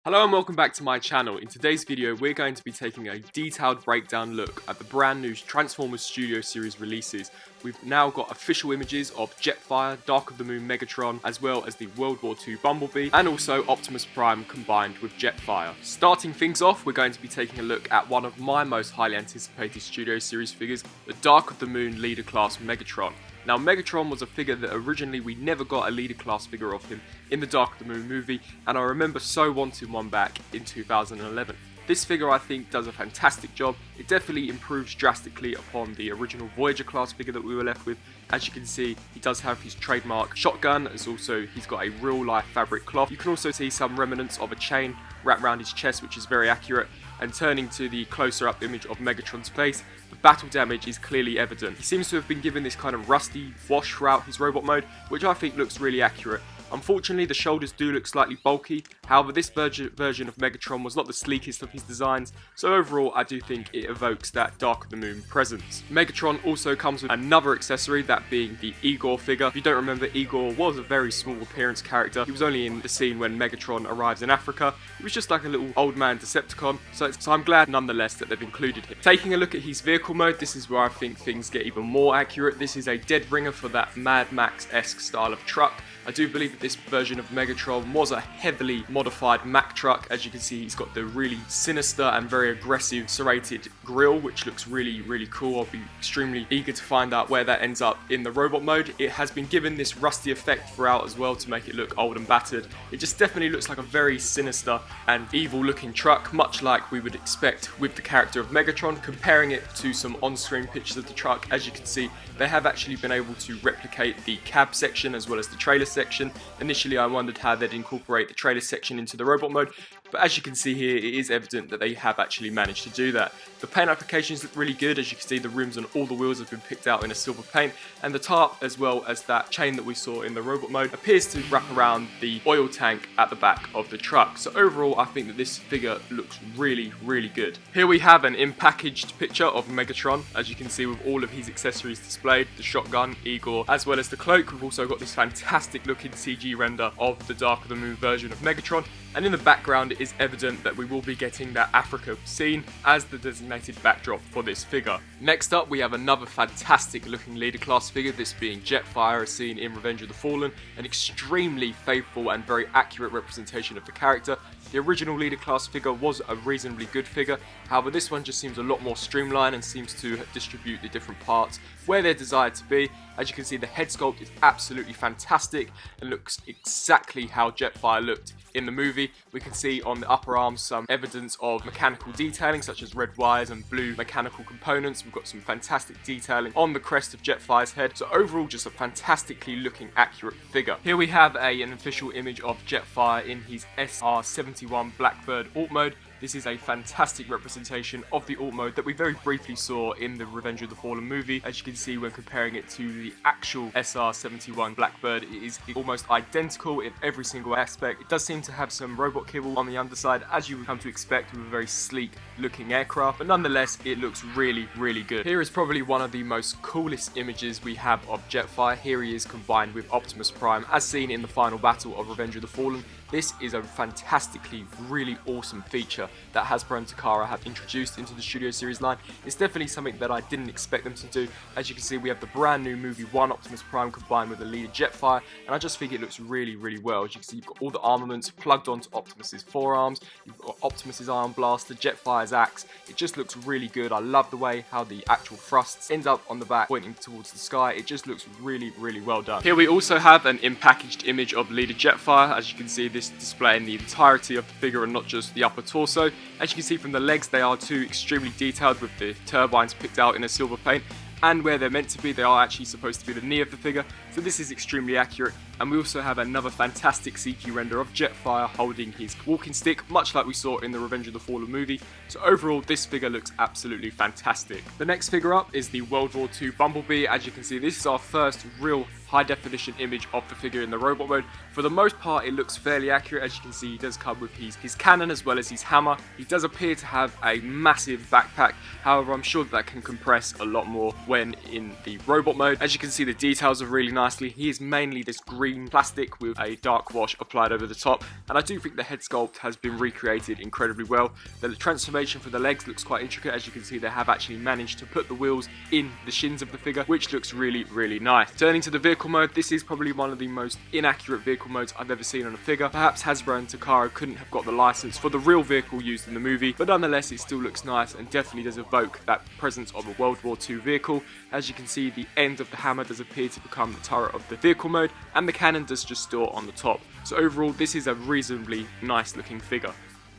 Hello and welcome back to my channel. In today's video we're going to be taking a detailed breakdown look at the brand new Transformers Studio Series releases. We've now got official images of Jetfire, Dark of the Moon Megatron, as well as the World War II Bumblebee, and also Optimus Prime combined with Jetfire. Starting things off, we're going to be taking a look at one of my most highly anticipated Studio Series figures, the Dark of the Moon Leader Class Megatron. Now, Megatron was a figure that originally we never got a leader class figure of him in the Dark of the Moon movie, and I remember so wanting one back in 2011. This figure I think does a fantastic job. It definitely improves drastically upon the original Voyager class figure that we were left with. As you can see, he does have his trademark shotgun, as also he's got a real life fabric cloth. You can also see some remnants of a chain wrapped around his chest, which is very accurate. And turning to the closer up image of Megatron's face, the battle damage is clearly evident. He seems to have been given this kind of rusty wash throughout his robot mode, which I think looks really accurate. Unfortunately, the shoulders do look slightly bulky. However, this version of Megatron was not the sleekest of his designs, so overall I do think it evokes that Dark of the Moon presence. Megatron also comes with another accessory, that being the Igor figure. If you don't remember, Igor was a very small appearance character. He was only in the scene when Megatron arrives in Africa. He was just like a little old man Decepticon, so I'm glad nonetheless that they've included him. Taking a look at his vehicle mode, this is where I think things get even more accurate. This is a dead ringer for that Mad Max-esque style of truck. I do believe that this version of Megatron was a heavily modified Mack truck. As you can see, he's got the really sinister and very aggressive serrated grille, which looks really cool. I'll be extremely eager to find out where that ends up in the robot mode. It has been given this rusty effect throughout as well to make it look old and battered. It just definitely looks like a very sinister and evil looking truck, much like we would expect with the character of Megatron. Comparing it to some on-screen pictures of the truck, as you can see, they have actually been able to replicate the cab section as well as the trailer section. Initially I wondered how they'd incorporate the trailer section into the robot mode, but as you can see here, it is evident that they have actually managed to do that. The paint applications look really good. As you can see, the rims on all the wheels have been picked out in a silver paint, and the tarp, as well as that chain that we saw in the robot mode, appears to wrap around the oil tank at the back of the truck. So overall, I think that this figure looks really good. Here we have an in-packaged picture of Megatron, as you can see, with all of his accessories displayed, the shotgun, Igor, as well as the cloak. We've also got this fantastic looking CG render of the Dark of the Moon version of Megatron, and in the background it is evident that we will be getting that Africa scene as the designated backdrop for this figure. Next up, we have another fantastic looking leader class figure, this being Jetfire, as seen in Revenge of the Fallen, an extremely faithful and very accurate representation of the character. The original leader class figure was a reasonably good figure, however this one just seems a lot more streamlined and seems to distribute the different parts where they're desired to be. As you can see, the head sculpt is absolutely fantastic and looks exactly how Jetfire looked in the movie. We can see on the upper arms some evidence of mechanical detailing, such as red wires and blue mechanical components. We've got some fantastic detailing on the crest of Jetfire's head. So overall, just a fantastically looking accurate figure. Here we have an official image of Jetfire in his SR-71 Blackbird alt mode. This is a fantastic representation of the alt mode that we very briefly saw in the Revenge of the Fallen movie. As you can see, when comparing it to the actual SR-71 Blackbird, it is almost identical in every single aspect. It does seem to have some robot kibble on the underside, as you would come to expect with a very sleek looking aircraft, but nonetheless it looks really good. Here is probably one of the most coolest images we have of Jetfire. Here he is combined with Optimus Prime, as seen in the final battle of Revenge of the Fallen. This is a fantastically, really awesome feature that Hasbro and Takara have introduced into the Studio Series line. It's definitely something that I didn't expect them to do. As you can see, we have the brand new movie 1 Optimus Prime combined with the leader Jetfire, and I just think it looks really well. As you can see, you've got all the armaments plugged onto Optimus's forearms, you've got Optimus's iron blaster, Jetfire's axe. It just looks really good. I love the way how the actual thrusts end up on the back pointing towards the sky. It just looks really well done. Here we also have an in-packaged image of leader Jetfire. As you can see, this displaying the entirety of the figure and not just the upper torso. As you can see from the legs, they are too extremely detailed with the turbines picked out in a silver paint, and where they're meant to be, they are actually supposed to be the knee of the figure, so this is extremely accurate. And we also have another fantastic CG render of Jetfire holding his walking stick, much like we saw in the Revenge of the Fallen movie. So overall, this figure looks absolutely fantastic. The next figure up is the World War II Bumblebee. As you can see, this is our first real high definition image of the figure in the robot mode. For the most part, it looks fairly accurate. As you can see, he does come with his cannon as well as his hammer. He does appear to have a massive backpack. However, I'm sure that can compress a lot more when in the robot mode. As you can see, the details are really nicely. He is mainly this green plastic with a dark wash applied over the top, and I do think the head sculpt has been recreated incredibly well. The transformation for the legs looks quite intricate. As you can see, they have actually managed to put the wheels in the shins of the figure, which looks really, really nice. Turning to the vehicle mode, this is probably one of the most inaccurate vehicle modes I've ever seen on a figure. Perhaps Hasbro and Takara couldn't have got the license for the real vehicle used in the movie, but nonetheless it still looks nice and definitely does evoke that presence of a World War II vehicle. As you can see, the end of the hammer does appear to become the turret of the vehicle mode, and the cannon does just store on the top. So overall, this is a reasonably nice looking figure.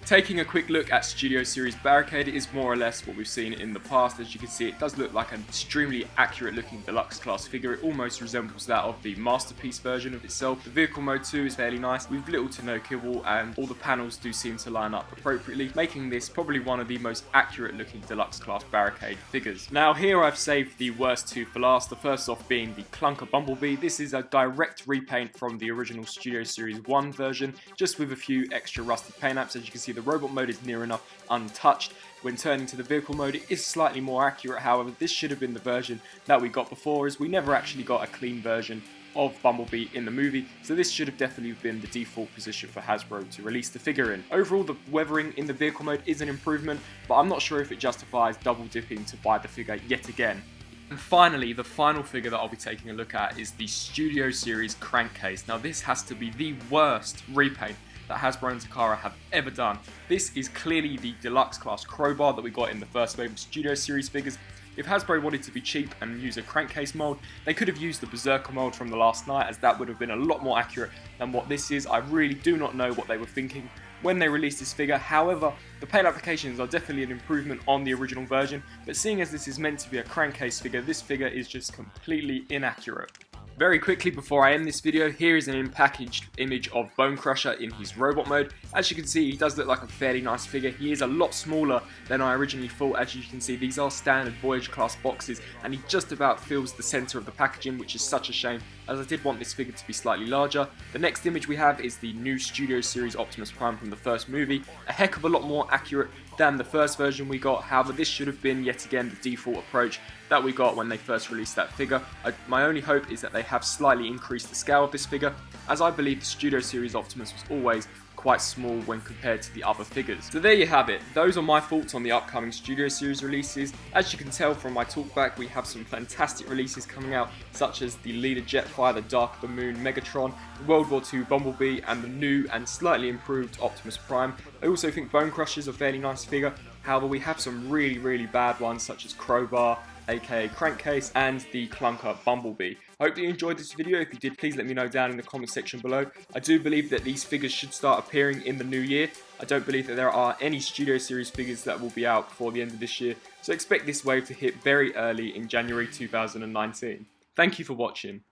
Taking a quick look at Studio Series Barricade, it is more or less what we've seen in the past. As you can see, it does look like an extremely accurate looking deluxe class figure. It almost resembles that of the Masterpiece version of itself. The vehicle mode too is fairly nice, with little to no kibble, and all the panels do seem to line up appropriately, making this probably one of the most accurate looking deluxe class Barricade figures. Now here I've saved the worst two for last, the first off being the clunker Bumblebee. This is a direct repaint from the original Studio Series 1 version, just with a few extra rusted paint apps. As you can see, the robot mode is near enough untouched. When turning to the vehicle mode, it is slightly more accurate. However, this should have been the version that we got before, as we never actually got a clean version of Bumblebee in the movie, so this should have definitely been the default position for Hasbro to release the figure in. Overall, the weathering in the vehicle mode is an improvement, but I'm not sure if it justifies double dipping to buy the figure yet again. And finally, the final figure that I'll be taking a look at is the Studio Series Crankcase. Now this has to be the worst repaint that Hasbro and Takara have ever done. This is clearly the deluxe class crowbar that we got in the first wave of Studio Series figures. If Hasbro wanted to be cheap and use a crankcase mold, they could have used the Berserker mold from the last night, as that would have been a lot more accurate than what this is. I really do not know what they were thinking when they released this figure. However, the paint applications are definitely an improvement on the original version, but seeing as this is meant to be a crankcase figure, this figure is just completely inaccurate. Very quickly before I end this video, here is an in-packaged image of Bone Crusher in his robot mode. As you can see, he does look like a fairly nice figure. He is a lot smaller than I originally thought. As you can see, these are standard Voyage class boxes, and he just about fills the center of the packaging, which is such a shame, as I did want this figure to be slightly larger. The next image we have is the new Studio Series Optimus Prime from the first movie, a heck of a lot more accurate than the first version we got. However, this should have been yet again the default approach that we got when they first released that figure. My only hope is that they have slightly increased the scale of this figure, as I believe the Studio Series Optimus was always quite small when compared to the other figures. So there you have it. Those are my thoughts on the upcoming Studio Series releases. As you can tell from my talkback, we have some fantastic releases coming out, such as the Leader Jetfire, the Dark of the Moon Megatron, the World War II Bumblebee, and the new and slightly improved Optimus Prime. I also think Bone Crusher is a fairly nice figure. However, we have some really, really bad ones, such as Crowbar, aka Crankcase, and the clunker Bumblebee. I hope that you enjoyed this video. If you did, please let me know down in the comment section below. I do believe that these figures should start appearing in the new year. I don't believe that there are any Studio Series figures that will be out before the end of this year, so expect this wave to hit very early in January 2019. Thank you for watching.